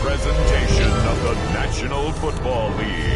presentation of the National Football League.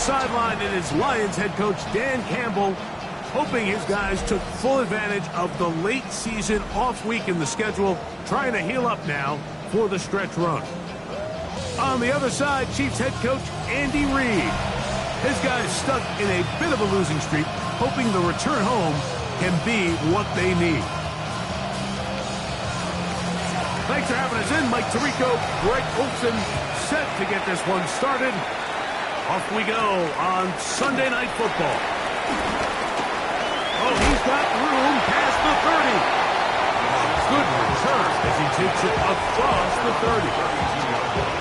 Sideline, it is Lions head coach Dan Campbell, hoping his guys took full advantage of the late season off week in the schedule, trying to heal up now for the stretch run. On the other side, Chiefs head coach Andy Reid. His guys stuck in a bit of a losing streak, hoping the return home can be what they need. Thanks for having us in. Mike Tirico, Greg Olson, set to get this one started. Off we go on Sunday Night Football. Oh, he's got room past the 30. Good return as he takes it across the 30.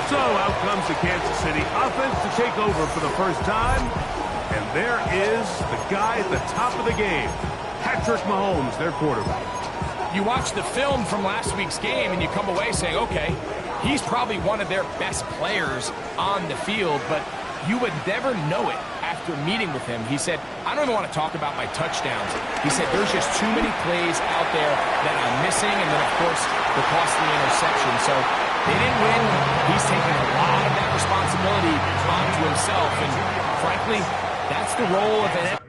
So out comes the Kansas City offense to take over for the first time. And there is the guy at the top of the game, Patrick Mahomes, their quarterback. You watch the film from last week's game and you come away saying, okay, he's probably one of their best players on the field, but you would never know it after meeting with him. He said, I don't even want to talk about my touchdowns. He said, there's just too many plays out there that I'm missing, and then, of course, the costly interception. So they didn't win. He's taking a lot of that responsibility onto himself, and frankly, that's the role of an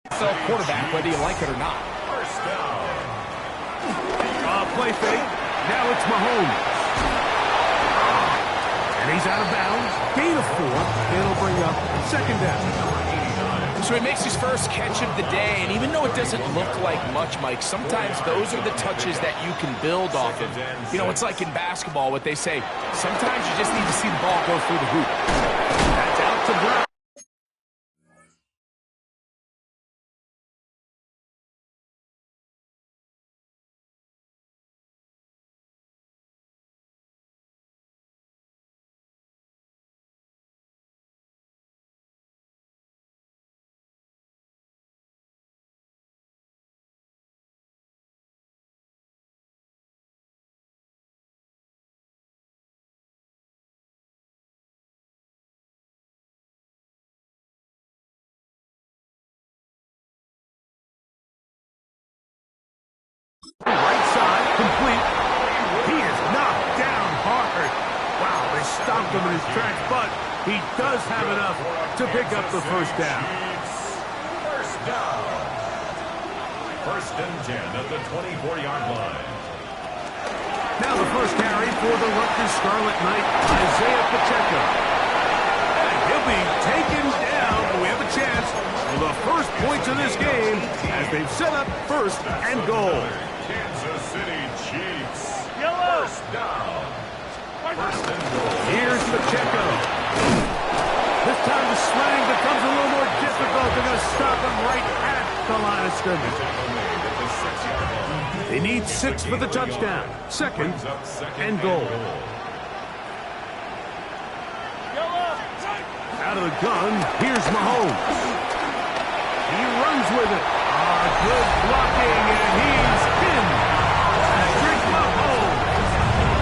Quarterback, whether you like it or not. First down. Play fake. Now it's Mahomes. And he's out of bounds. Gain of 4. It'll bring up second down. So he makes his first catch of the day, and even though it doesn't look like much, Mike, sometimes those are the touches that you can build off of. You know, it's like in basketball, what they say, sometimes you just need to see the ball go through the hoop. That's out to Brown. Right side, complete. He is knocked down hard. Wow, they stopped him in his tracks, but he does have enough to pick up the first down. First down. First and 10 at the 24-yard line. Now the first carry for the Rutgers Scarlet Knight, Isaiah Pacheco. And he'll be taken down. We have a chance for the first points of this game as they've set up first and goal. Kansas City Chiefs. First down. First and goal. Here's Pacheco. This time the slang becomes a little more difficult. They're going to stop him right at the line of scrimmage. They need 6 for the touchdown. Second and goal. Out of the gun, here's Mahomes. He runs with it. Good blocking, and he's in. Patrick Mahomes.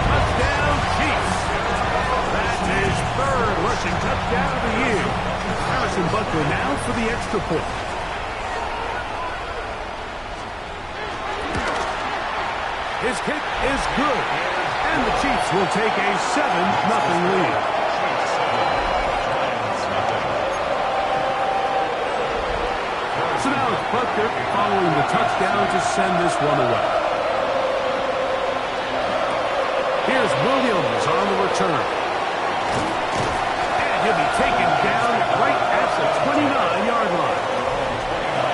Touchdown, Chiefs. That's his third rushing touchdown of the year. Harrison Butker now for the extra point. His kick is good, and the Chiefs will take a 7-0 lead. So now it's Butker following the touchdown to send this one away. Here's Williams on the return. And he'll be taken down right at the 29-yard line.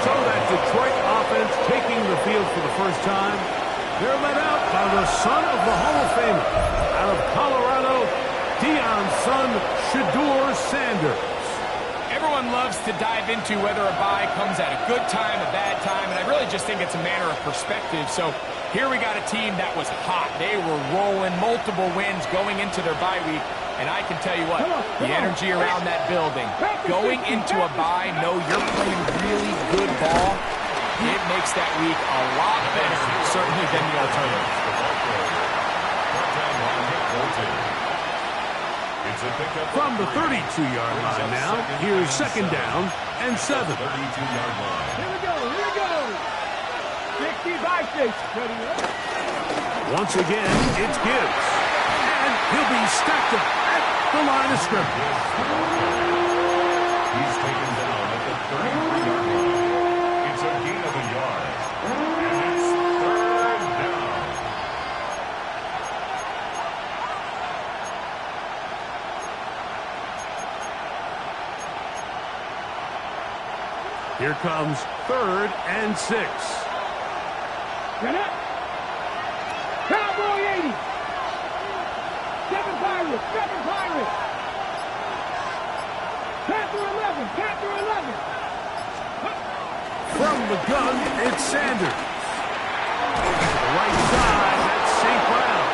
So that Detroit offense taking the field for the first time. They're led out by the son of the Hall of Famer. Out of Colorado, Deion's son, Shedeur Sanders. Everyone loves to dive into whether a bye comes at a good time, a bad time, and I really just think it's a matter of perspective. So here we got a team that was hot. They were rolling, multiple wins going into their bye week, and I can tell you what, the energy around that building, going into a bye, know you're playing really good ball, it makes that week a lot better, certainly than the alternative. From the 32-yard line now, here's second down and 7. 32-yard line. Here we go. 65 6. Once again, it's Gibbs. And he'll be stacked up at the line of scrimmage. He's taken down at the 33-yard line. It's a gain of a yard. And it's third down. Here comes 3rd and 6. Get up. Cowboy 80. 7 Pirates. Panther 11. From the gun, it's Sanders. The right side, that's St. Brown.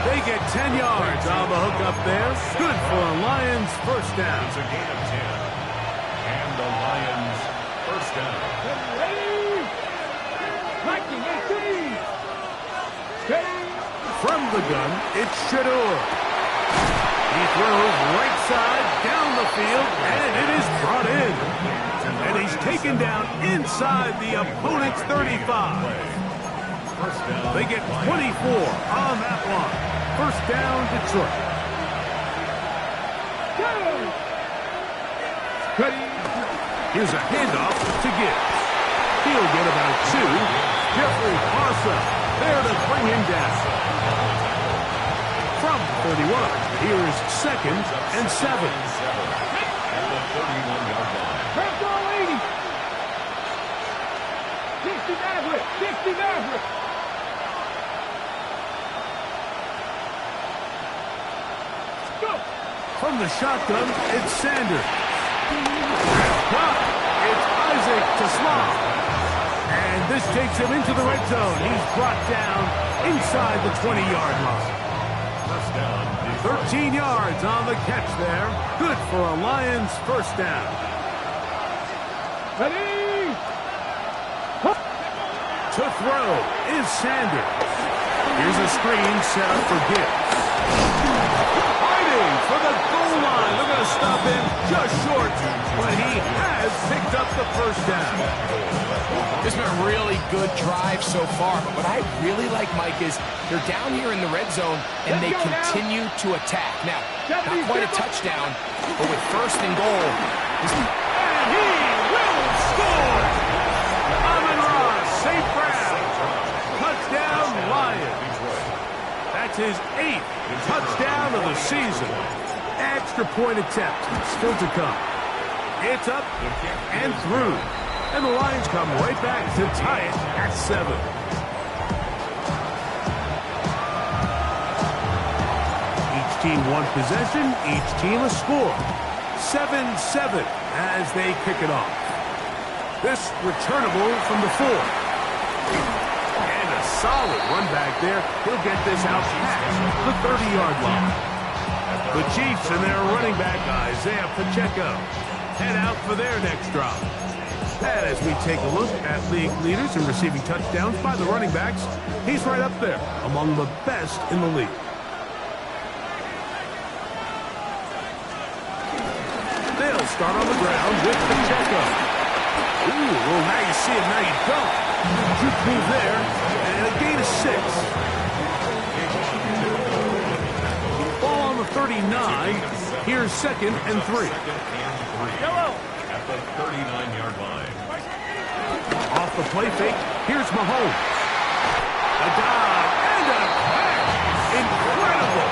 They get 10 yards on the hook up there. Good for a Lions first down. It's a gain of 10. And the Lions first down. From the gun, it's Shedeur. He throws right side down the field, and it is brought in. And he's taken down inside the opponent's 35. They get 24 on that one. First down, Detroit. Here's a handoff to Gibbs. He'll get about 2. Jeffrey Arthur there to bring him down. From 31, here's 2nd and 7. At the 31-yard line. Press ball 80. 60 Maverick. 60 Maverick. Go. From the shotgun, it's Sanders. Well, it's Isaac to Slav. And this takes him into the red zone. He's brought down inside the 20-yard line. First down. 13 yards on the catch there. Good for a Lions first down. Ready. To throw is Sanders. Here's a screen set up for Gibbs. Fighting for the goal line. They're going to stop him just short, but he has picked up the first down. This has been a really good drive so far, but what I really like, Mike, is they're down here in the red zone, and they continue to attack. Now, not quite a touchdown, but with 1st and goal. And he will score! Amon-Ra St. Brown. Touchdown, Lions. That's his 8th touchdown of the season. Extra point attempt still to come. It's up and through. And the Lions come right back to tie it at 7. Each team one possession, each team a score. 7-7 as they kick it off. This returnable from the 4. And a solid run back there. He'll get this out past the 30-yard line. The Chiefs and their running back, Isaiah Pacheco, head out for their next drop. And as we take a look at league leaders in receiving touchdowns by the running backs, he's right up there among the best in the league. They'll start on the ground with Pacheco. Ooh, well, now you see it, now you don't. Juke move there, and a gain of 6. Ball on the 39. Here's 2nd and 3. Yellow. At the 39-yard line. Off the play fake, here's Mahomes. A dive and a catch. Incredible.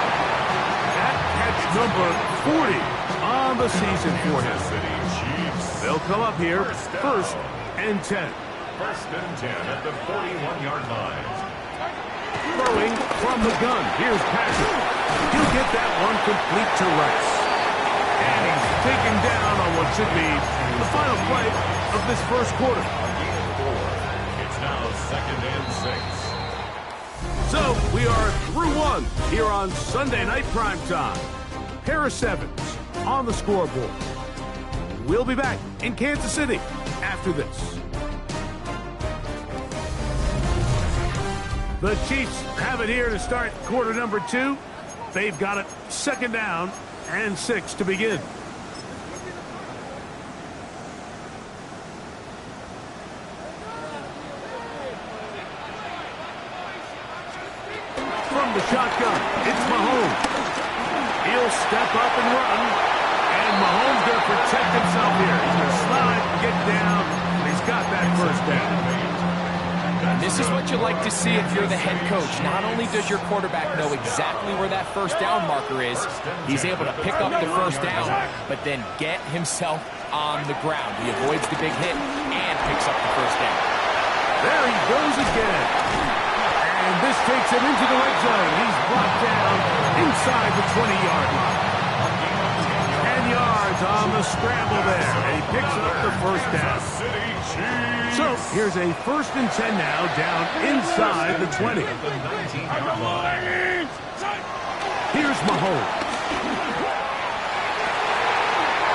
That catch number 40 on the season for him. They'll come up here, 1st and 10. 1st and 10 at the 41-yard line. Throwing from the gun, here's Patrick. He'll get that one complete to Rice. And he's taken down on what should be the final play of this first quarter. It's now 2nd and 6. So we are through 1 here on Sunday Night Primetime. Pair of 7s on the scoreboard. We'll be back in Kansas City after this. The Chiefs have it here to start quarter number 2. They've got it 2nd down and 6 to begin. From the shotgun, it's Mahomes. He'll step up and run, and Mahomes going to protect himself here. He's going to slide, get down, and he's got that first down. And this is what you like to see if you're the head coach. Not only does your quarterback know exactly where that first down marker is, he's able to pick up the first down, but then get himself on the ground. He avoids the big hit and picks up the first down. There he goes again. And this takes him into the red zone. He's brought down inside the 20-yard line. 10 yards on the scramble there, and he picks up the first down. So here's a 1st and 10 now, down inside the 20. Here's Mahomes.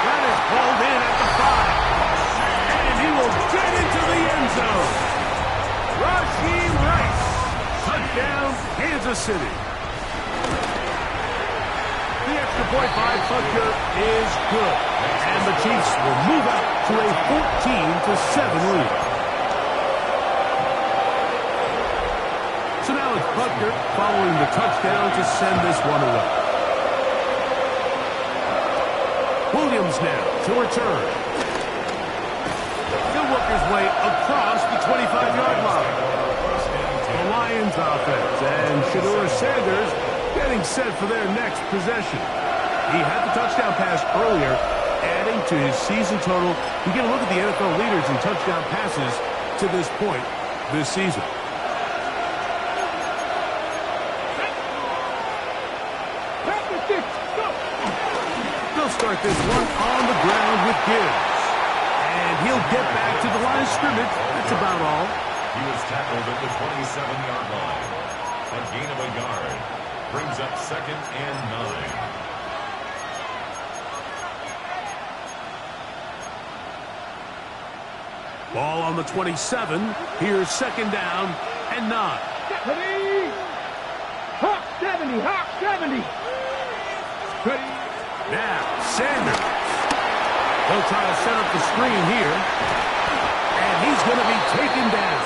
That is hauled in at the 5. And he will get into the end zone. Rashee Rice. Touchdown, Kansas City. The extra point by Butker is good. And the Chiefs will move up to a 14-7 lead. So now it's Butker following the touchdown to send this one away. Williams now to return. play across the 25-yard line. The Lions offense and Shedeur Sanders getting set for their next possession. He had the touchdown pass earlier, adding to his season total. You get a look at the NFL leaders in touchdown passes to this point this season. They'll start this one on the ground with Gibbs. And he'll get back to the line of scrimmage. That's about all. He was tackled at the 27-yard line. A gain of a yard brings up 2nd and 9. Ball on the 27. Here's 2nd down and 9. Hawk 70, Hawk 70. Now, Sanders. He'll try to set up the screen here. And he's going to be taken down.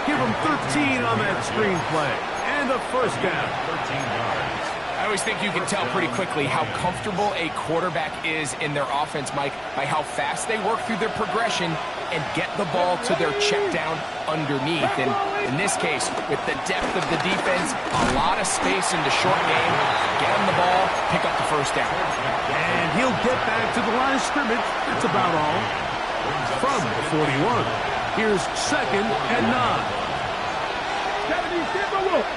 Give him 13 on that screen play. And a first down. 13 yards. I always think you can tell pretty quickly how comfortable a quarterback is in their offense, Mike, by how fast they work through their progression and get the ball to their check down underneath. And in this case, with the depth of the defense, a lot of space in the short game, get him the ball, pick up the first down. And he'll get back to the line of scrimmage. That's about all. From the 41. Here's 2nd and 9. 70, Timberwolf.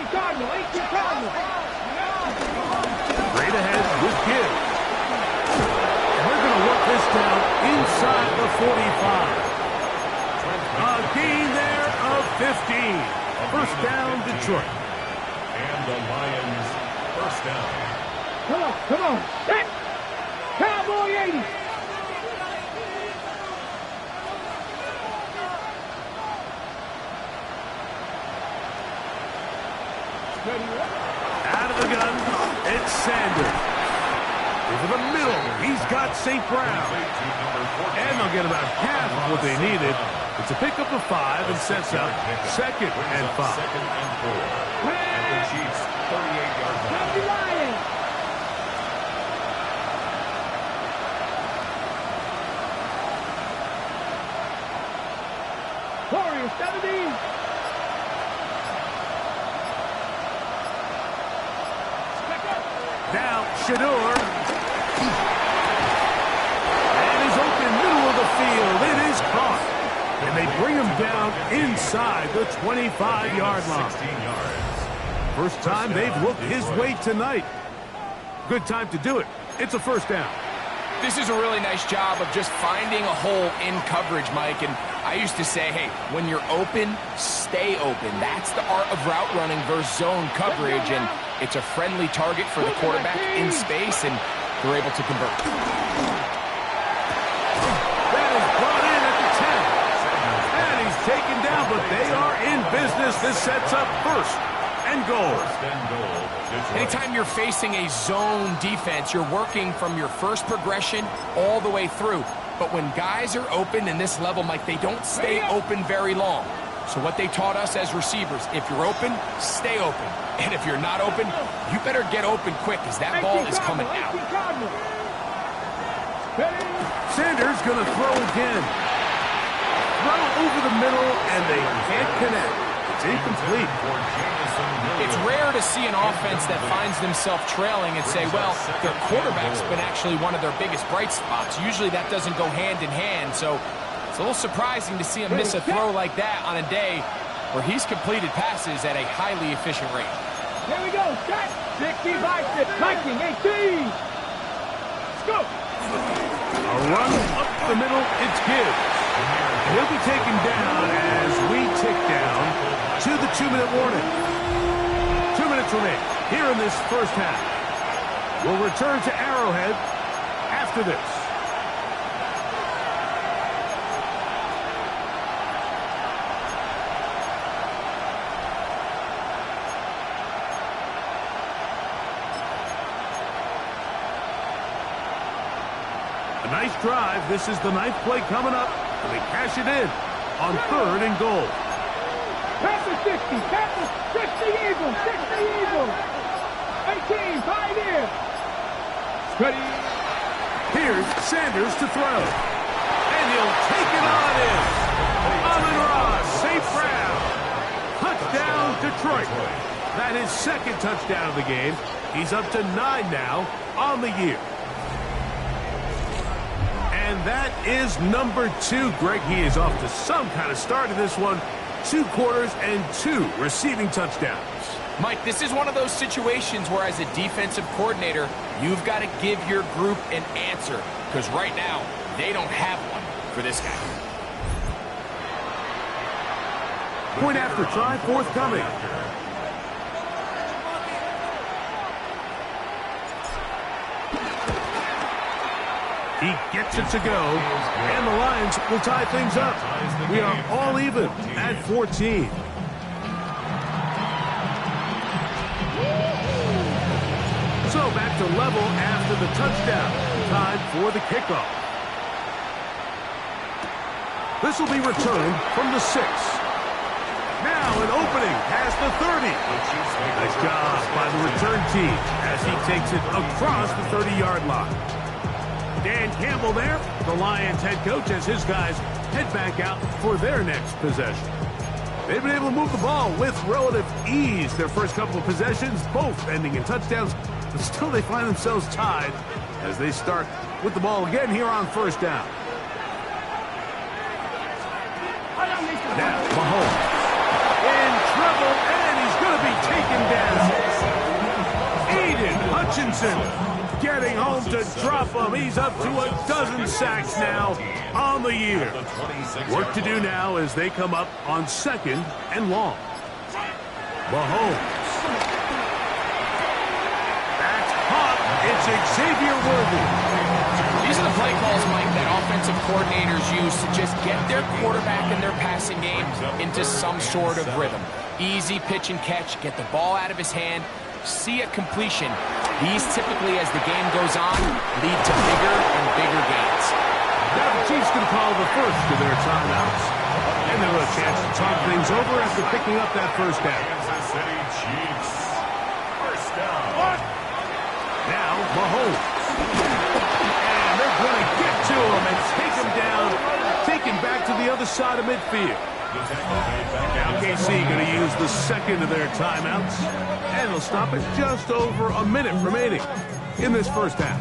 Cardinal, 18 Cardinal. Straight ahead with Gibbs. And they're going to work this down inside the 45. A gain there of 15. First down, Detroit. And the Lions first down. Come on. Set. Cowboy 80. Out of the gun, it's Sanders. Over the middle, he's got St. Brown. And they'll get about half of what they needed. It's a pickup of 5 and sets up 2nd and 5. 2nd and 4. And the Chiefs, 38-yard line. Warriors 70. Now, Shedeur. And he's open middle of the field. It is caught. And they bring him down inside the 25-yard line. 16 yards. First time they've looked his way tonight. Good time to do it. It's a first down. This is a really nice job of just finding a hole in coverage, Mike. And I used to say, hey, when you're open, stay open. That's the art of route running versus zone coverage. And it's a friendly target for the quarterback in space, and they're able to convert. That is brought in at the 10. And he's taken down, but they are in business. This sets up first and goal. First and goal. Detroit. Anytime you're facing a zone defense, you're working from your first progression all the way through. But when guys are open in this level, Mike, they don't stay open very long. So what they taught us as receivers, if you're open, stay open. And if you're not open, you better get open quick, because that ball is coming out. Sanders going to throw again. Throw over the middle, and they can't connect. It's incomplete. It's rare to see an offense that finds themselves trailing and say, well, their quarterback's been actually one of their biggest bright spots. Usually that doesn't go hand in hand, so it's a little surprising to see him miss a throw like that on a day where he's completed passes at a highly efficient rate. Here we go. Set. 60 by 6. Viking 18. Let's go. A run up the middle. It's Gibbs. He'll be taken down as we tick down to the 2-minute warning. 2 minutes remain here in this first half. We'll return to Arrowhead after this. A nice drive. This is the 9th play coming up. And they cash it in on 3rd and goal. Pass the 60. Pass the 60 Eagles. 60 Eagles. 18. Pioneer. Ready. Here's Sanders to throw. And he'll take it on in. Amon-Ra, safe round. Touchdown, Detroit. That is second touchdown of the game. He's up to 9 now on the year. And that is number 2. Greg, he is off to some kind of start in this one. 2 quarters and 2 receiving touchdowns. Mike, this is one of those situations where as a defensive coordinator, you've got to give your group an answer. Because right now, they don't have one for this guy. Point after try forthcoming. He gets it to go, and the Lions will tie things up. We are all even at 14. So back to level after the touchdown. Time for the kickoff. This will be returned from the 6. Now an opening past the 30. Nice job by the return team as he takes it across the 30-yard line. Dan Campbell there, the Lions head coach, as his guys head back out for their next possession. They've been able to move the ball with relative ease their first couple of possessions, both ending in touchdowns, but still they find themselves tied as they start with the ball again here on first down. Now, Mahomes in trouble, and he's going to be taken down. Aiden Hutchinson getting home to drop him. He's up to a dozen sacks now on the year. Work to do now as they come up on 2nd and long. Mahomes. That's caught. It's Xavier Worthy. These are the play calls, Mike, that offensive coordinators use to just get their quarterback and their passing game into some sort of rhythm. Easy pitch and catch, get the ball out of his hand, see a completion. These typically, as the game goes on, lead to bigger and bigger gains. Now the Chiefs can call the first of their timeouts. And they'll have a chance to talk things over after picking up that first down. Kansas City Chiefs. First down. Now Mahomes. And they're going to get to him and take him down, take him back to the other side of midfield. Now KC going to use the second of their timeouts, and they'll stop at just over a minute remaining in this first half.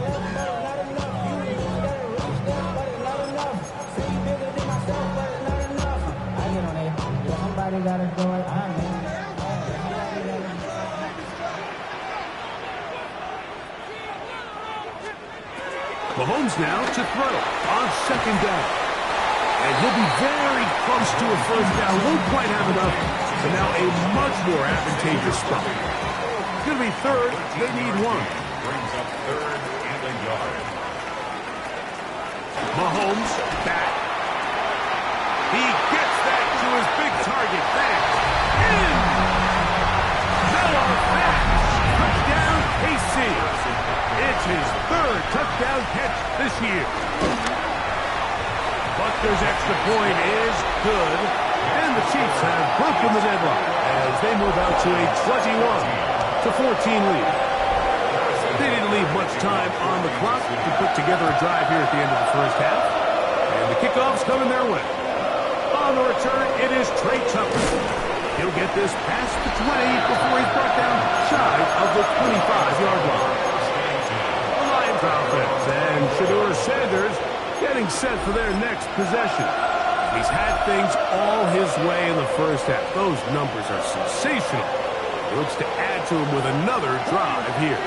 Mahomes now to throw on 2nd down. And he'll be very close to a first down. Won't quite have enough, but now a much more advantageous spot. It's going to be 3rd. They need 1. Brings up 3rd and a yard. Mahomes back. He gets that to his big target. Thanks. In. Miller back. Touchdown, KC. It's his 3rd touchdown catch this year. Buckner's extra point is good, and the Chiefs have broken the deadlock as they move out to a 21-14 lead. They didn't leave much time on the clock to put together a drive here at the end of the first half, and the kickoff's coming their way. On the return, it is Trey Tucker. He'll get this past the 20 before he's brought down shy of the 25-yard line. The Lions offense and Shedeur Sanders getting set for their next possession. He's had things all his way in the first half. Those numbers are sensational. He looks to add to them with another drive here.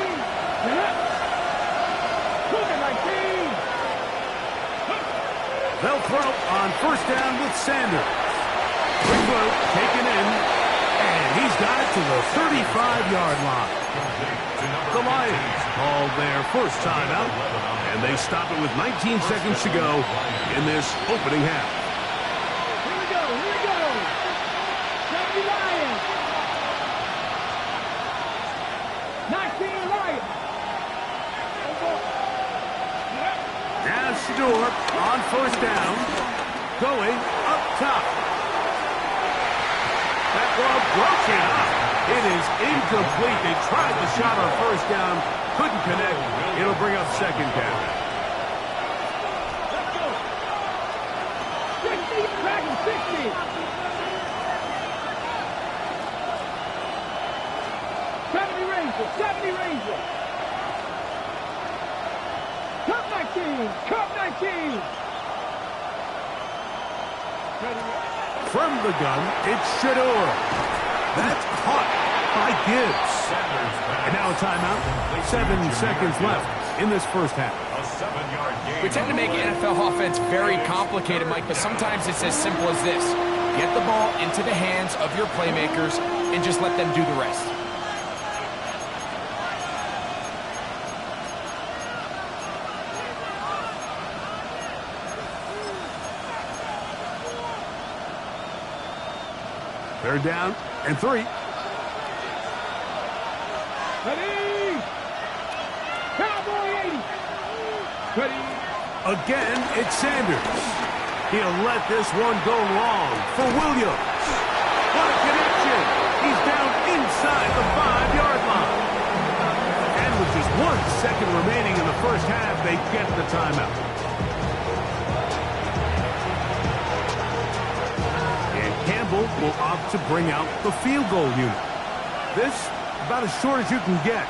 They'll throw on first down with Sanders. Quick throw taken in, and he's got it to the 35-yard line. The Lions called their first timeout, and they stop it with 19 seconds to go in this opening half. Here we go. Safety Lions. 19 Lions. Now Shedeur on first down, going up top. That ball broken up It is incomplete. They tried the shot on first down, couldn't connect. It'll bring up second down. Let's go. 60, back and 60. 70 Ranger, 70 Ranger. Cup 19, Cup 19. From the gun, it's Shador. That's caught by Gibbs. And now a timeout. 7 seconds left in this first half. A 7-yard gain. We tend to make NFL offense very complicated, Mike, but sometimes it's as simple as this. Get the ball into the hands of your playmakers and just let them do the rest. Third down and 3. Ready. Cowboy 80. Ready. Again, it's Sanders. He'll let this one go long for Williams. What a connection. He's down inside the 5-yard line. And with just 1 second remaining in the first half, they get the timeout. Will opt to bring out the field goal unit. This, about as short as you can get.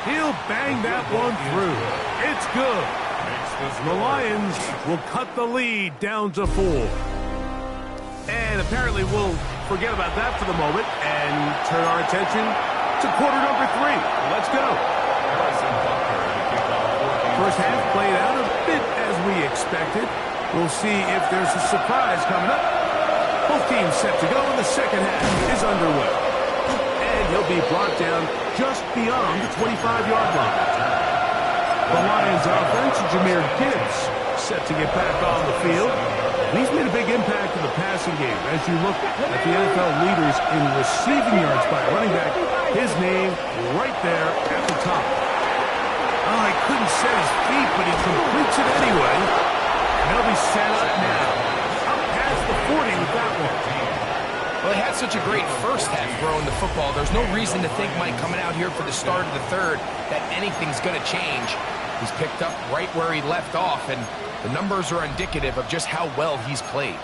He'll bang that one through. It's good. The Lions will cut the lead down to 4. And apparently we'll forget about that for the moment and turn our attention to quarter number 3. Let's go. First half played out a bit as we expected. We'll see if there's a surprise coming up. Both teams set to go, and the second half is underway. And he'll be brought down just beyond the 25-yard line. The Lions offense, Jahmyr Gibbs, set to get back on the field. And he's made a big impact in the passing game. As you look at the NFL leaders in receiving yards by running back, his name right there at the top. Oh, he couldn't set his feet, but he completes it anyway. They'll be set up now. Up past the 40 with that one. Well, they had such a great first half throwing the football. There's no reason to think, Mike, coming out here for the start of the third, that anything's going to change. He's picked up right where he left off, and the numbers are indicative of just how well he's played.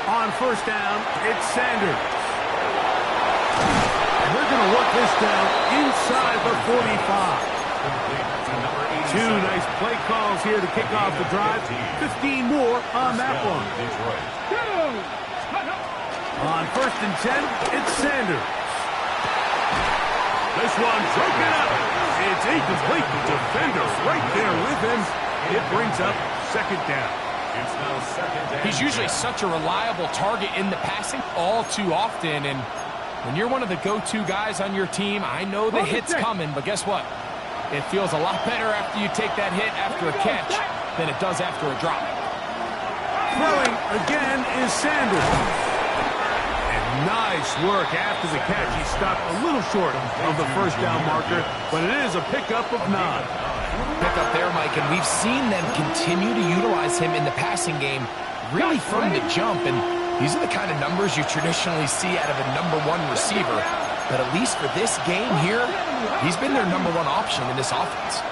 On first down, it's Sanders. And they're going to work this down inside the 45. 2 nice play calls here to kick off the drive. 15 more on that one. On first and 10, it's Sanders. This one broken up. It's incomplete. The defender right there with him. It brings up second down. It's now second down. He's usually such a reliable target in the passing all too often, and when you're one of the go-to guys on your team, I know the hit's coming, but guess what? It feels a lot better after you take that hit after a catch than it does after a drop. Throwing again is Sanders. And nice work after the catch. He stopped a little short of the first down marker, but it is a pickup of 9. Pick up there, Mike, and we've seen them continue to utilize him in the passing game really from the jump, and these are the kind of numbers you traditionally see out of a #1 receiver, but at least for this game here, he's been their #1 option in this offense.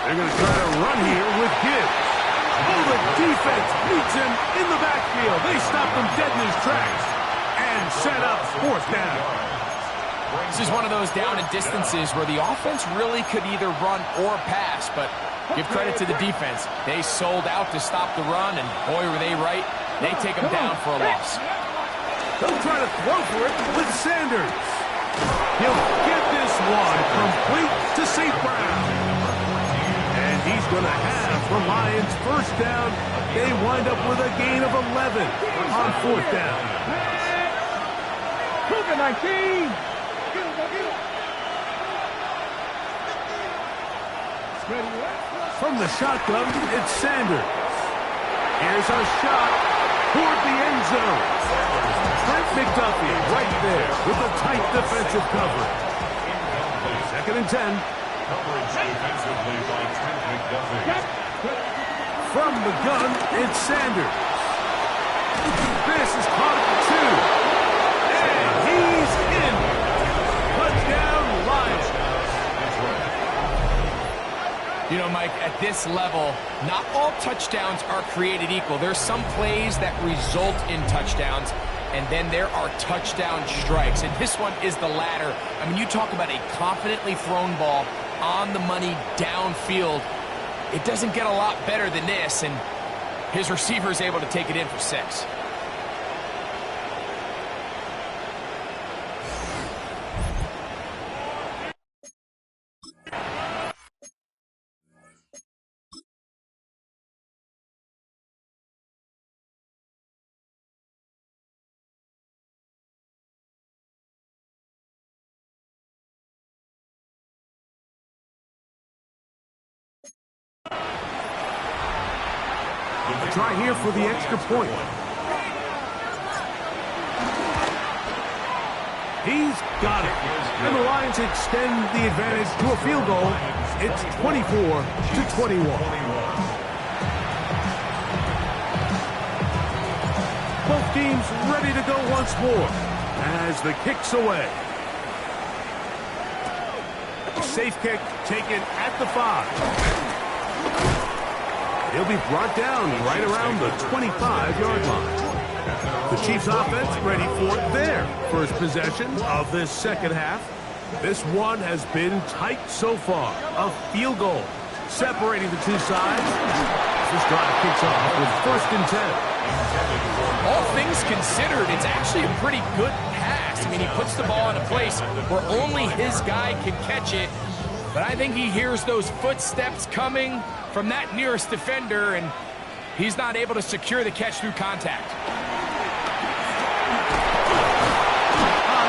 They're going to try to run here with Gibbs. Oh, the defense meets him in the backfield. They stop him dead in his tracks. And set up fourth down. This is one of those down and distances where the offense really could either run or pass, but give credit to the defense. They sold out to stop the run, and boy, were they right. They take him down for a loss. They'll try to throw for it with Sanders. He'll get this one complete to St. Brown. And he's going to have the Lions first down. They wind up with a gain of 11 on fourth down. 19. From the shotgun, it's Sanders. Here's a shot. toward the end zone. Trent McDuffie right there with a tight defensive coverage. 2nd and 10. Coverage defensively by Trent McDuffie. From the gun, it's Sanders. This is caught at 2. And he's in. Touchdown, Lions. You know, Mike, at this level, not all touchdowns are created equal. There's some plays that result in touchdowns, and then there are touchdown strikes. And this one is the latter. I mean, you talk about a confidently thrown ball on the money downfield. It doesn't get a lot better than this, and his receiver is able to take it in for 6. Try here for the extra point. He's got it. And the Lions extend the advantage to a field goal. It's 24-21. Both teams ready to go once more as the kick's away. Safe kick taken at the 5. He'll be brought down right around the 25-yard line. The Chiefs offense ready for their first possession of this second half. This one has been tight so far. A field goal separating the two sides. This drive kicks off with 1st and 10. All things considered, it's actually a pretty good pass. I mean, he puts the ball in a place where only his guy can catch it. But I think he hears those footsteps coming from that nearest defender, and he's not able to secure the catch through contact.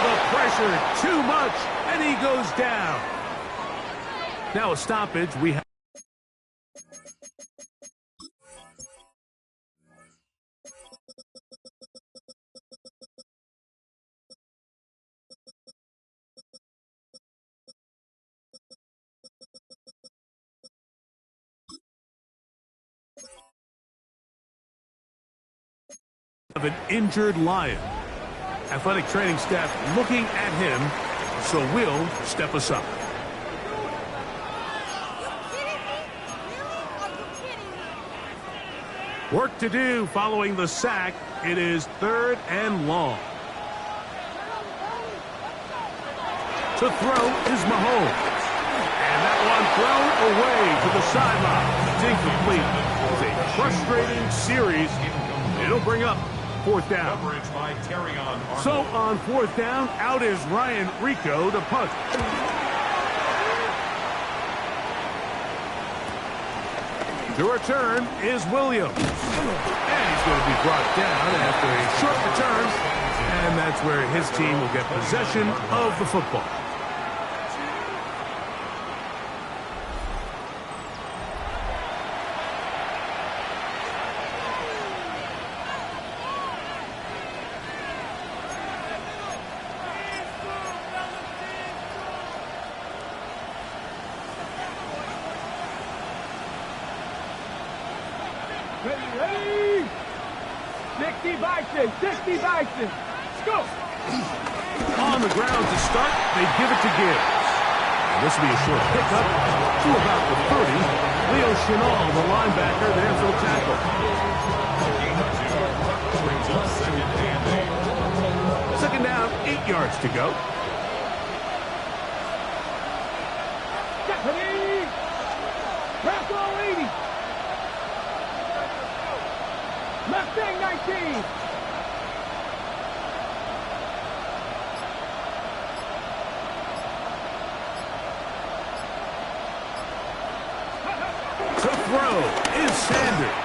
The pressure, too much, and he goes down. Now a stoppage. We have an injured Lion. Athletic training staff looking at him, so we'll step aside. Work to do following the sack. It is 3rd and long. To throw is Mahomes. And that one thrown away to the sideline. It's incomplete. It's a frustrating series. It'll bring up 4th down. Coverage by Terrion So on 4th down, out is Ryan Rico to punt. The return is Williams. And he's going to be brought down after a short return. And that's where his team will get possession of the football. Ready! 60 Bison! Go! On the ground to start, they give it to Gibbs. And this will be a short pickup to about the 30. Leo Chenal, the linebacker, there for the tackle. Second down, 8 yards to go. Stephanie! Rambo 80! Mustang 19! To throw is Sanders.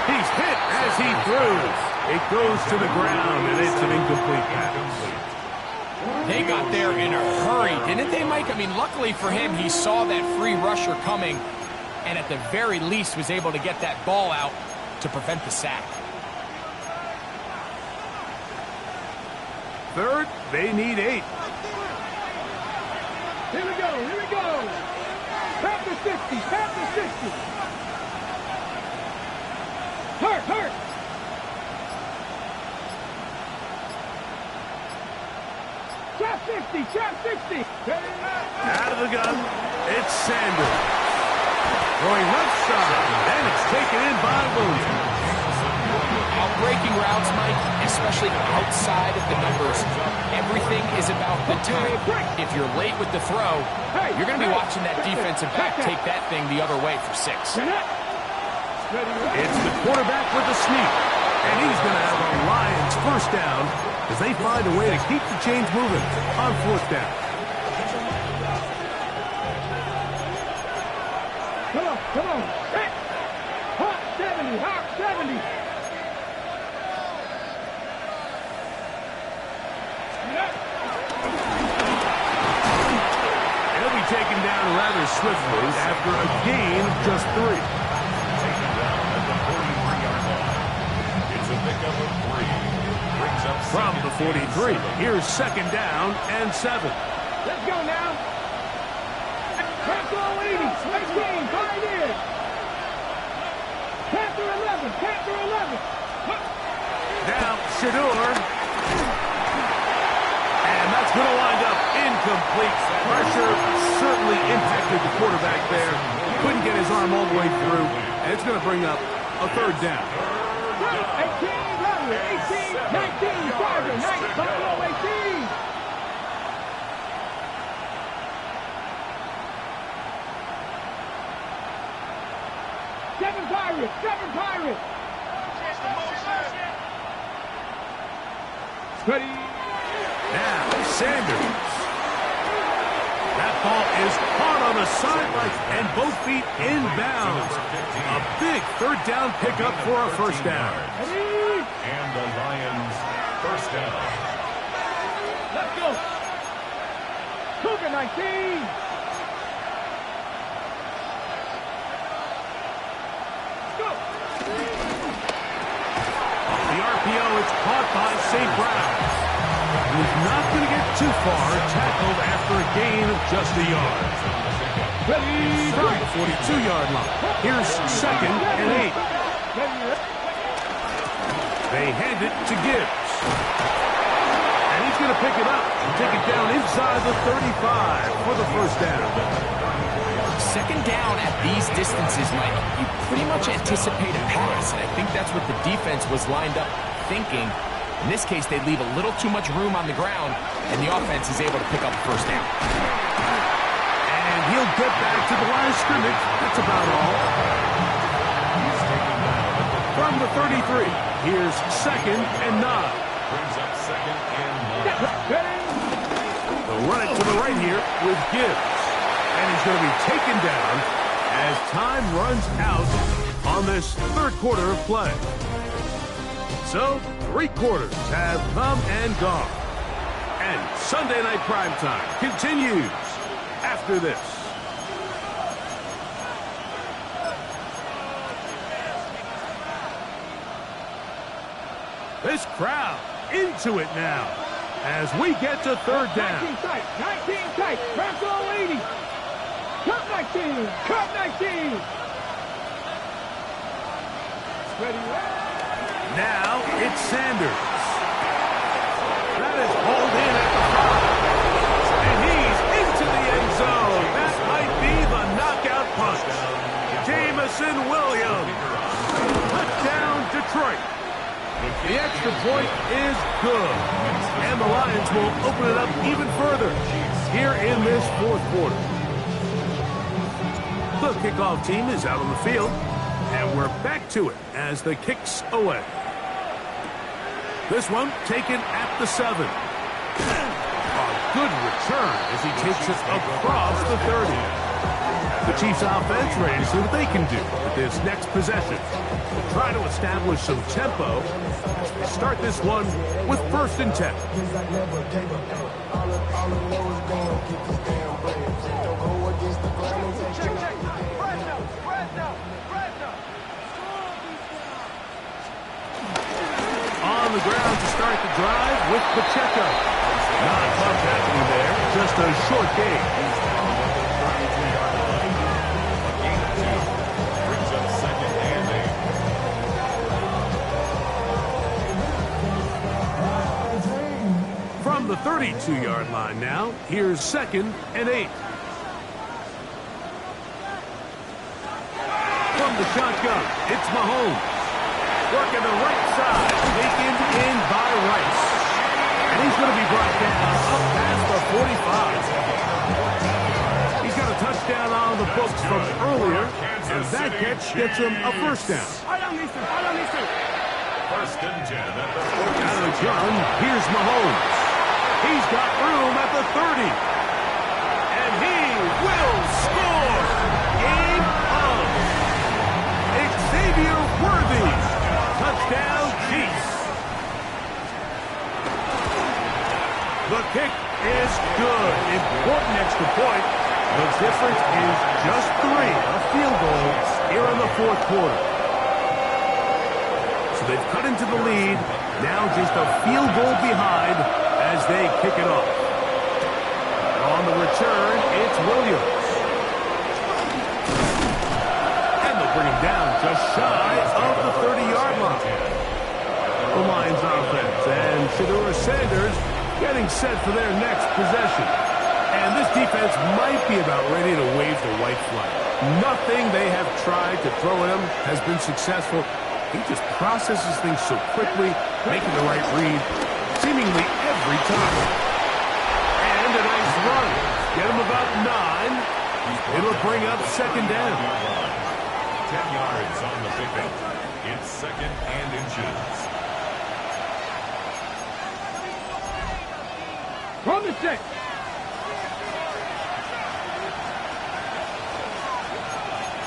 He's hit as he throws. It goes to the ground, and it's an incomplete pass. They got there in a hurry, didn't they, Mike? I mean, luckily for him, he saw that free rusher coming, and at the very least was able to get that ball out to prevent the sack. third, they need 8. Here we go, here we go. Tap the 60, tap the 60. Hurt, hurt. Trap 60, trap 60. Out of the gun, it's Sanders. Throwing left side, and it's taken in by Williams. Breaking routes, Mike, especially outside of the numbers, everything is about the time. If you're late with the throw, you're going to be watching that defensive back take that thing the other way for 6. It's the quarterback with the sneak, and he's going to have a Lions first down as they find a way to keep the chains moving on 4th down. Come on, come on. Hey. Hot 70, hot 70. Taken down rather swiftly after a gain of just 3. Taken down at the 43-yard line. It's a pickup of 3. Brings up from the 43. Here's 2nd down and 7. Let's go now. Panther 80, 19, right in. Panther 11, Panther 11. Now Shador. And that's going to wind up incomplete. Pressure certainly impacted the quarterback there. Couldn't get his arm all the way through. And it's going to bring up a 3rd down. 18, 19, Tiger, 9, Buffalo 18. Seven Pirates. Ready. Now, Sanders. That ball is caught on the sideline and both feet inbounds. A big 3rd down pickup for a 1st down. And the Lions first down. Let's go. Cougar 19. Go. Off the RPO, it's caught by St. Brown. He's not going to get too far, tackled after a gain of just a yard. Ready from the 42-yard line. Here's 2nd and 8. They hand it to Gibbs. And he's going to pick it up and take it down inside the 35 for the 1st down. 2nd down at these distances, Mike, you pretty much anticipate a pass, and I think that's what the defense was lined up thinking. In this case, they leave a little too much room on the ground, and the offense is able to pick up a 1st down. And he'll get back to the line of scrimmage. That's about all. From the 33, here's 2nd and 9. Brings up 2nd and 9. They'll run it to the right here with Gibbs. And he's going to be taken down as time runs out on this 3rd quarter of play. So, 3 quarters have come and gone. And Sunday Night Primetime continues after this. This crowd into it now as we get to 3rd down. 19 tight, Bronco 80. Cut 19, cut 19. Ready. Now it's Sanders. That is hauled in at the 5. And he's into the end zone. That might be the knockout punch. Jamison Williams. Touchdown, Detroit. The extra point is good. And the Lions will open it up even further here in this 4th quarter. The kickoff team is out on the field. And we're back to it as the kick's away. This one taken at the 7. A good return as he takes it across the 30. The Chiefs offense ready to see what they can do with this next possession. They'll try to establish some tempo as they start this one with 1st and 10. On the ground to start the drive with Pacheco. Not much happening there, just a short game. Brings up second and 8. From the 32-yard line now, here's second and 8. From the shotgun, it's Mahomes. Working the right side, taken in by Rice. And he's going to be brought down up past the 45. He's got a touchdown on the books from earlier, and that catch gets him a first down. First and 10 at the 46. Out of the gun, here's Mahomes. He's got room at the 30. And he will score. Game on. Xavier Worthy. Touchdown, Chiefs. The kick is good. Important extra point. The difference is just 3. A field goal here in the fourth quarter. So they've cut into the lead. Now just a field goal behind as they kick it off. On the return, it's Williams. And they'll bring him down just shy of the 30-yard line. The Lions offense and Shedeur Sanders getting set for their next possession. And this defense might be about ready to wave the white flag. Nothing they have tried to throw at him has been successful. He just processes things so quickly, making the right read seemingly every time. And a nice run. Get him about 9. It'll bring up second down. 10 yards on the pickup. It's second and inches. From the 6.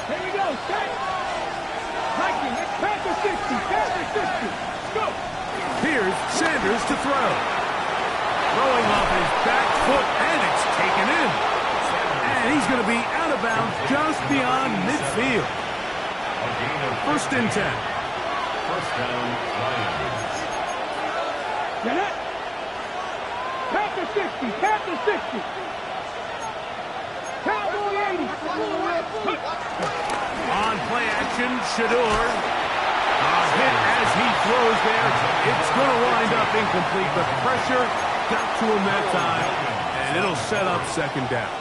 Here we go, set. Hiking, it's Panther 60, Panther 60. Go. Here's Sanders to throw. Throwing off his back foot, and it's taken in. And he's going to be out of bounds just beyond midfield. A gain of First and 10. First down, Lions. Get it. Panther 60, Panther 60. Cowboy 80. On play action, Shedeur. Hit as he throws there. It's going to wind up incomplete. The pressure got to him that time, and it'll set up second down.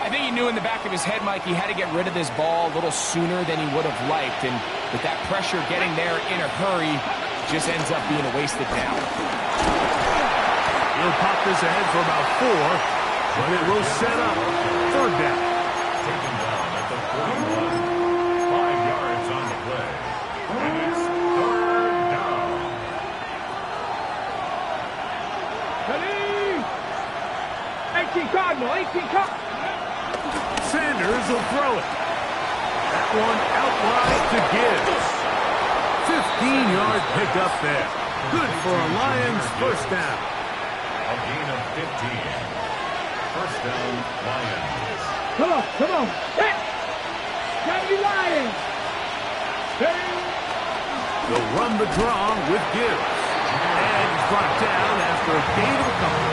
I think he knew in the back of his head, Mike, he had to get rid of this ball a little sooner than he would have liked. And with that pressure getting there in a hurry, just ends up being a wasted down. He'll pop this ahead for about 4, but it will set up third down. Taken down at the 41. 5 yards on the play. And it's third down. Ready. 18 Cardinal, 18 Cardinal. Sanders will throw it. That one out wide to Gibbs. 15-yard pickup there. Good for a Lions first down. A gain of 15. First down, Lions. Come on, come on. Hit. Gotta be Lions. Ready. They'll run the draw with Gibbs. And he's brought down after a gain of a couple.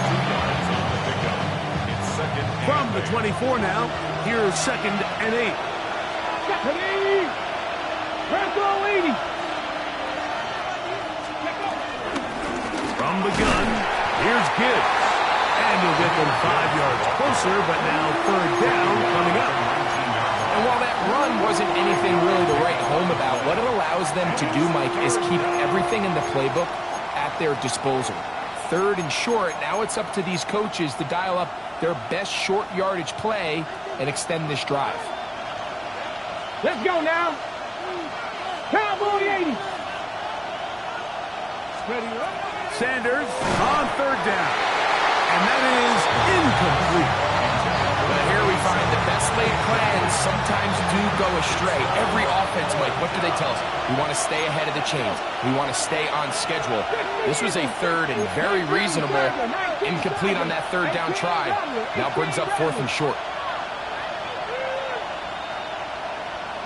2 yards on the pickup. It's second and From the 8. 24 now, here's second and 8. Ready. Panther 80. From the gun, here's Gibbs. And he'll get them 5 yards closer, but now third down coming up. And while that run wasn't anything really to write home about, what it allows them to do, Mike, is keep everything in the playbook at their disposal. Third and short, now it's up to these coaches to dial up their best short yardage play and extend this drive. Let's go now. Cowboy 80. Ready up. Sanders on third down. And that is incomplete. But here we find the best laid plans sometimes do go astray. Every offense, Mike, what do they tell us? We want to stay ahead of the chains. We want to stay on schedule. This was a third and very reasonable. Incomplete on that third down try. Now brings up fourth and short.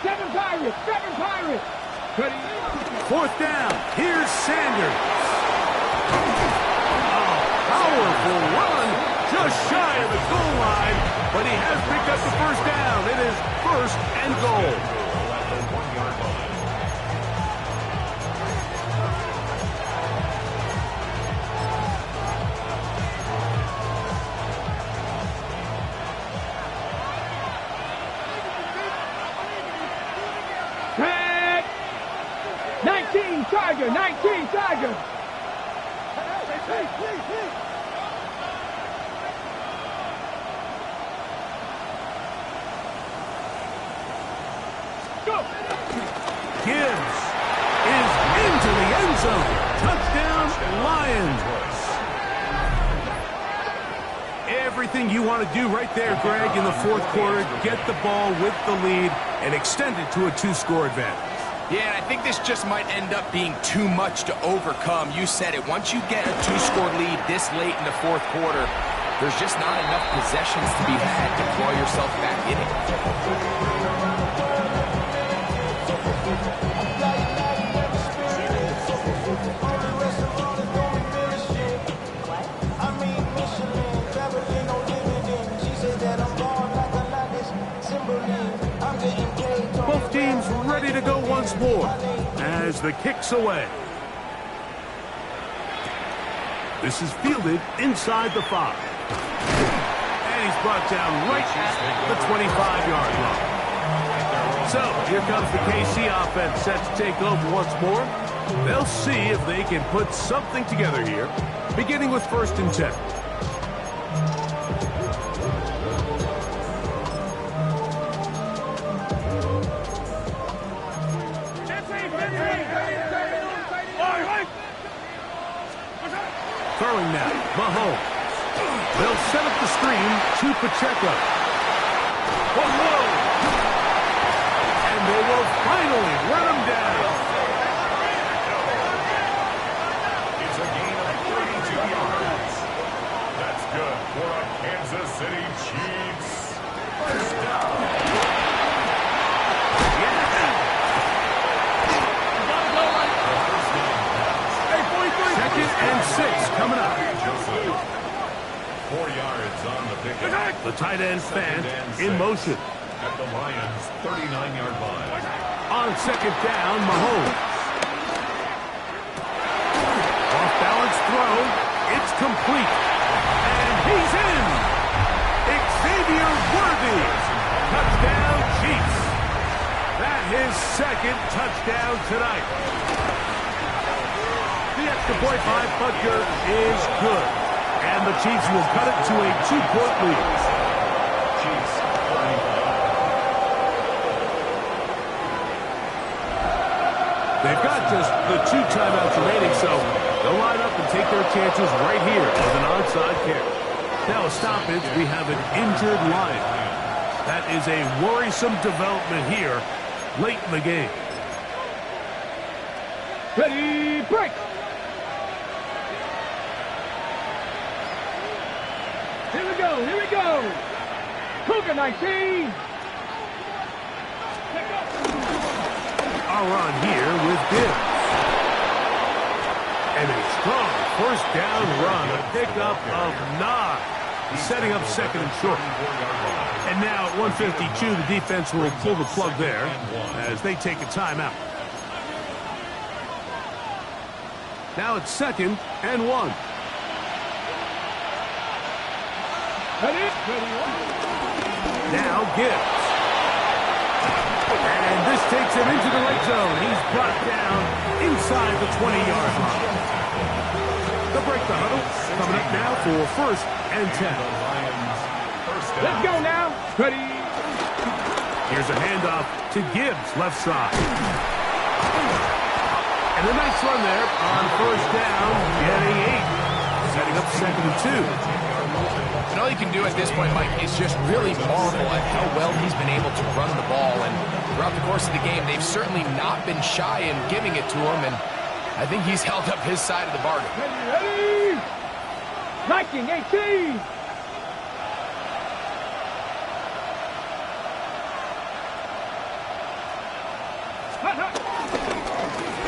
7 Pirates, 7 Pirates. Ready. 4th down. Here's Sanders. A powerful run just shy of the goal line, but he has picked up the 1st down. It is 1st and goal. At the 1-yard line. Tag! 19 Tiger, 19 Tiger. Go! Gibbs is into the end zone. Touchdown, Lions. Everything you want to do right there, Greg, in the 4th quarter, get the ball with the lead and extend it to a 2-score advantage. Yeah, and I think this just might end up being too much to overcome. You said it. Once you get a 2-score lead this late in the 4th quarter, there's just not enough possessions to be had to claw yourself back in it. Both teams ready to go once more as the kick's away. This is fielded inside the 5. And he's brought down right at the 25-yard line. So here comes the KC offense set to take over once more. They'll see if they can put something together here, beginning with 1st and 10. Throwing now, Mahomes. They'll set up the screen to Pacheco. Whoa! And they will finally run him down. It's a gain of 32 yards. That's good for a Kansas City Chiefs. 1st down. Second and 6 coming up. 4 yards on the pickup. The tight end fan in motion. At the Lions' 39-yard line. On 2nd down, Mahomes. Off balance throw. It's complete. And he's in. Xavier Worthy. Touchdown, Chiefs. That his 2nd touchdown tonight. The extra point by Butker is good. And the Chiefs will cut it to a 2-point lead. Chiefs. They've got just the 2 timeouts remaining, so they'll line up and take their chances right here with an onside kick. Now a stoppage, we have an injured Lion. That is a worrisome development here late in the game. Ready, break! Here we go, here we go! Cougar 19! A run here with Gibbs. And a strong 1st down run, a pickup of 9, setting up 2nd and short. And now at 1:52, the defense will pull the plug there as they take a timeout. Now it's 2nd and 1. Now Gibbs. And this takes him into the red zone. He's brought down inside the 20-yard line. They'll break the huddle. Coming up now for 1st and 10. Let's go now. Ready. Here's a handoff to Gibbs, left side. And a nice run there on 1st down, getting 8. Setting up 2nd and 2. And all you can do at this point, Mike, is just really marvel at how well he's been able to run the ball. And throughout the course of the game, they've certainly not been shy in giving it to him. And I think he's held up his side of the bargain. Ready. Viking 18.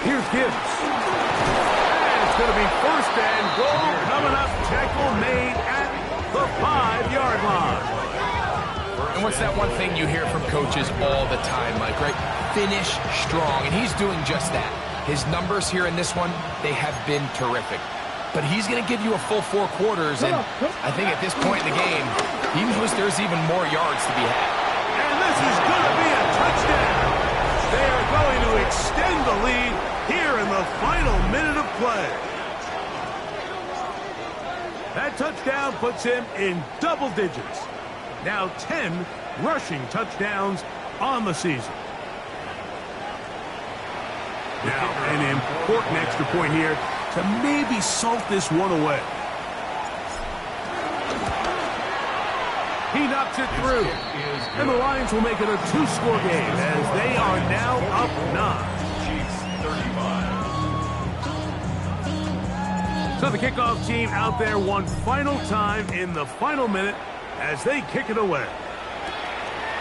Here's Gibbs. And it's going to be first and goal coming up. Tackle made at the 5-yard line. And what's that one thing you hear from coaches all the time, Mike, right? Finish strong, and he's doing just that. His numbers here in this one, they have been terrific. But he's going to give you a full 4 quarters, and I think at this point in the game, he knows there's even more yards to be had. And this is going to be a touchdown. They are going to extend the lead here in the final minute of play. That touchdown puts him in double digits. Now 10 rushing touchdowns on the season. Now an important extra point here to maybe salt this one away. He knocks it through. And the Lions will make it a 2-score game as they are now up 9. Chiefs 35. So the kickoff team out there one final time in the final minute as they kick it away.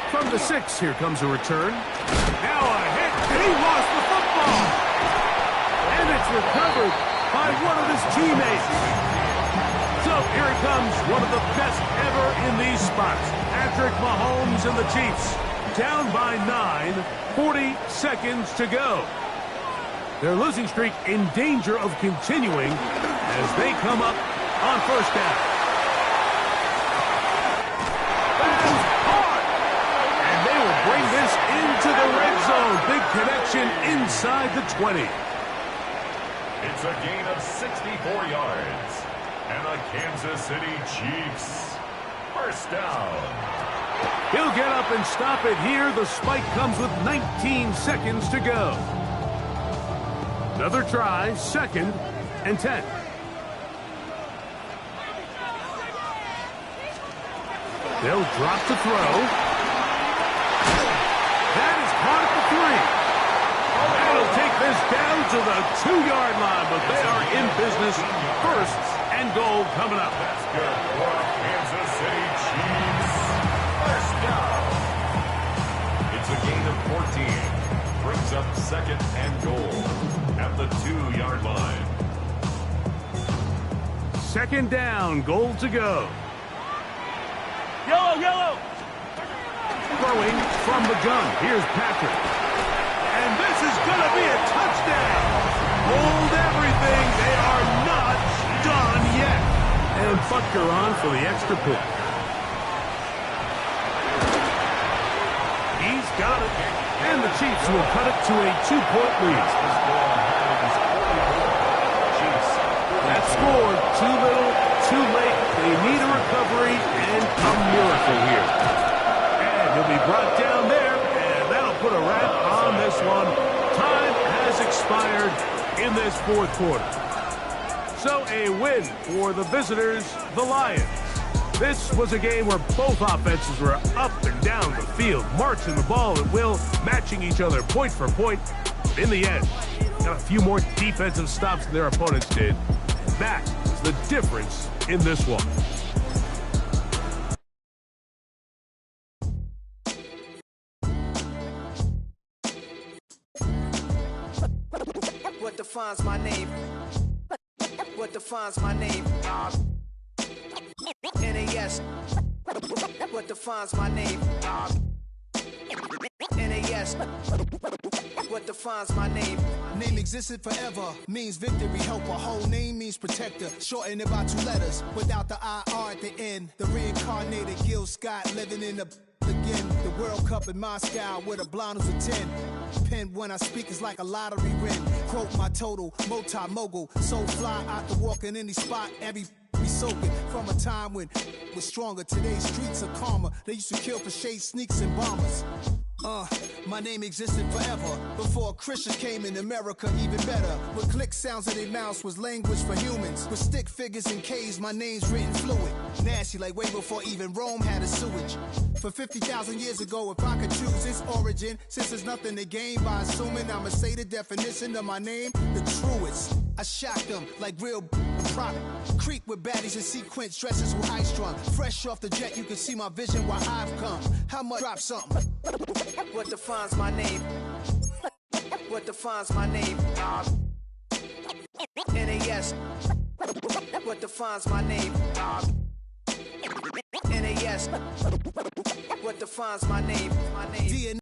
From the 6, here comes a return. Now a hit, and he lost the football. And it's recovered by one of his teammates. So here it comes, one of the best ever in these spots. Patrick Mahomes and the Chiefs down by 9, 40 seconds to go. Their losing streak in danger of continuing as they come up on first down. That is hard. And they will bring this into the red zone. Big connection inside the 20. It's a gain of 64 yards. And the Kansas City Chiefs, first down. He'll get up and stop it here. The spike comes with 19 seconds to go. Another try, 2nd and 10. They'll drop to throw. That is caught at the 3. That'll take this down to the 2-yard line, but they are in business. First and goal coming up. That's good for Kansas City Chiefs. First down. It's a gain of 14. Brings up 2nd and goal at the 2-yard line. 2nd down, goal to go. Yellow, yellow. Throwing from the gun. Here's Patrick. And this is going to be a touchdown. Hold everything. They are not done yet. And Butker on for the extra pick. He's got it. And the Chiefs will cut it to a 2-point lead. That score, too little, too late. They need a recovery and a miracle here. And he'll be brought down there, and that'll put a wrap on this one. Time has expired in this 4th quarter. So a win for the visitors, the Lions. This was a game where both offenses were up and down the field, marching the ball at will, matching each other point for point. But in the end, got a few more defensive stops than their opponents did. That is the difference in this one. What defines my name? What defines my name? NAS. What defines my name? NAS. What defines my name? Name existed forever, means victory, helper. Whole name means protector, shortened it by 2 letters, without the IR at the end. The reincarnated Gil Scott living in the again. The World Cup in Moscow with a blind who's a 10. Pen when I speak is like a lottery win. Quote my total, multi-mogul, so fly out to walk in any spot, every be soaking from a time when was stronger. Today's streets are calmer. They used to kill for shade sneaks and bombers. My name existed forever before Christians came in America, even better. With click sounds in their mouths was language for humans. With stick figures and K's, my name's written fluid. Nasty like way before even Rome had a sewage. For 50,000 years ago, if I could choose its origin, since there's nothing to gain by assuming I'ma say the definition of my name, the truest. I shock them like real product. Creep with baddies in sequence, dresses with high strung. Fresh off the jet, you can see my vision where I've come. How much drop something? What defines my name? What what defines my name. NAS, what defines my name. NAS, what defines my name.